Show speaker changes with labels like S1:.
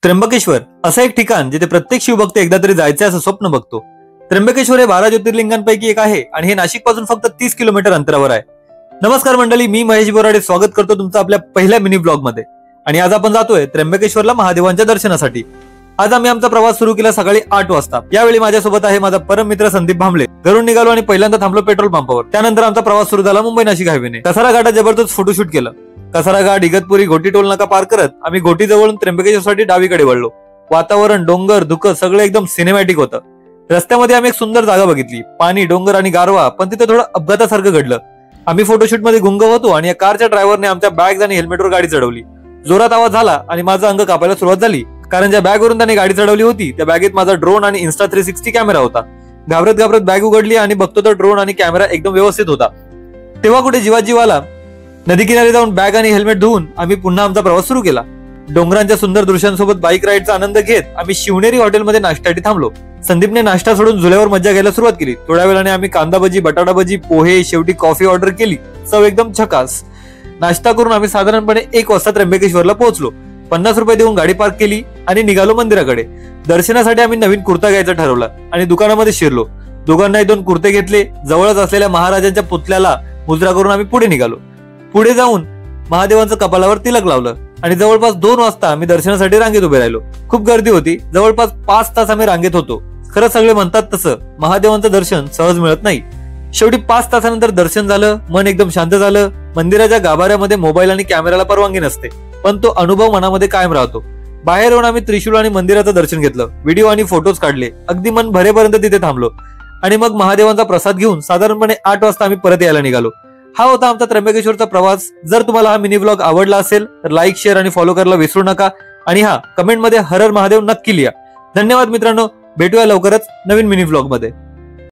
S1: त्र्यंबकेश्वर असं एक ठिकाण जिथे प्रत्येक शिवभक्त एकदा तरी जायचे असं स्वप्न बघतो। त्र्यंबकेश्वर हे 12 ज्योतिर्लिंगांपैकी एक आहे आणि हे नाशिक पासून फक्त 30 किलोमीटर अंतरावर आहे। नमस्कार मंडळी, मी महेश बोराडे स्वागत करतो तुमचं आपल्या पहिल्या मिनी ब्लॉग मध्ये। आणि आज आपण जातोय त्र्यंबकेश्वरला महादेवांच्या दर्शनासाठी। आज आम्ही आमचा प्रवास सुरू केला सकाळी 8 वाजता। यावेळी माझ्यासोबत आहे माझा परम मित्र संदीप भांबले। घरून निघालो आणि पहिल्यांदा थांबलो पेट्रोल पंपावर। त्यानंतर आमचा प्रवास सुरू झाला मुंबई नाशिक हायवेने। कसारा घाटात जबरदस्त फोटोशूट केलं। कसारा घाट, इगतपुरी, घोटी टोल नाका पार करत आम्ही घोटी जवळून त्र्यंबकेश्वरसाठी डावीकडे वळलो। वातावरण, डोंगर, धुकं सगळं एकदम सिनेमॅटिक होतं। रस्त्यामध्ये आम्ही एक सुंदर जागा बघितली, पाणी, डोंगर आणि गारवा, पण तिथे थोडं अपघातासारखं घडलं। आम्ही फोटोशूट मध्ये गुंग होतो आणि या कारच्या ड्रायव्हरने आमच्या बॅग्स आणि हेल्मेटवर गाडी चढवली। जोरात आवाज झाला आणि माझं अंग कापायला सुरुवात झाली, कारण ज्या बॅगवरून त्याने गाडी चढवली होती त्या बॅगेत माझा ड्रोन आणि इन्स्टा 360 कॅमेरा होता। घाबरत घाबरत बॅग उघडली आणि बघतो तर ड्रोन आणि कॅमेरा एकदम व्यवस्थित होता। तेव्हा कुठे जीवाला नदी किनारी जाऊन बॅग आणि हेल्मेट धुवून आम्ही पुन्हा आमचा प्रवास सुरू केला। डोंगरांच्या सुंदर दृश्यांसोबत बाईक राईडचा आनंद घेत आम्ही शिवनेरी हॉटेलमध्ये नाश्त्यासाठी थांबलो। संदीपने नाश्ता सोडून झुल्यावर मज्जा घ्यायला सुरुवात केली। थोड्या वेळाने आम्ही कांदा भजी, बटाटा भजी, पोहे, शेवटी कॉफी ऑर्डर केली। चव एकदम झकास। नाश्ता करून आम्ही साधारणपणे 1 वाजता त्र्यंबकेश्वरला पोहोचलो। 50 रुपये देऊन गाडी पार्क केली आणि निघालो मंदिराकडे। दर्शनासाठी आम्ही नवीन कुर्ता घ्यायचा ठरवला आणि दुकानामध्ये शिरलो। दोघांनाही 2 कुर्ते घेतले। जवळच असलेल्या महाराजांच्या पुतळ्याला मुजरा करून आम्ही पुढे निघालो। पुढे जाऊन महादेवांचं कपालावर तिलक लावलं आणि जवळपास 2 वाजता आम्ही दर्शनासाठी रांगेत उभे राहिलो। खूप गर्दी होती। जवळपास 5 तास आम्ही रांगेत होतो। खरं सगळे म्हणतात तसं महादेवांचं दर्शन सहज मिळत नाही। शेवटी 5 तासानंतर दर्शन झालं। मन एकदम शांत झालं। मंदिराच्या गाभाऱ्यामध्ये मोबाईल आणि कॅमेराला परवानगी नसते, पण तो अनुभव मनामध्ये कायम राहतो। बाहेर येऊन आम्ही त्रिशूल आणि मंदिराचं दर्शन घेतलं। व्हिडिओ आणि फोटोज काढले। अगदी मन भरेपर्यंत तिथे थांबलो आणि मग महादेवांचा प्रसाद घेऊन साधारणपणे 8 वाजता आम्ही परत यायला निघालो। हा होता आमचा त्र्यंबकेश्वरचा प्रवास। जर तुम्हाला हा मिनी ब्लॉग आवडला असेल तर लाईक, शेअर आणि फॉलो करायला विसरू नका। आणि कमेंट मध्ये हर हर महादेव नक्की लिहा। धन्यवाद मित्रांनो, भेटूया लवकरच नवीन मिनी ब्लॉग मध्ये।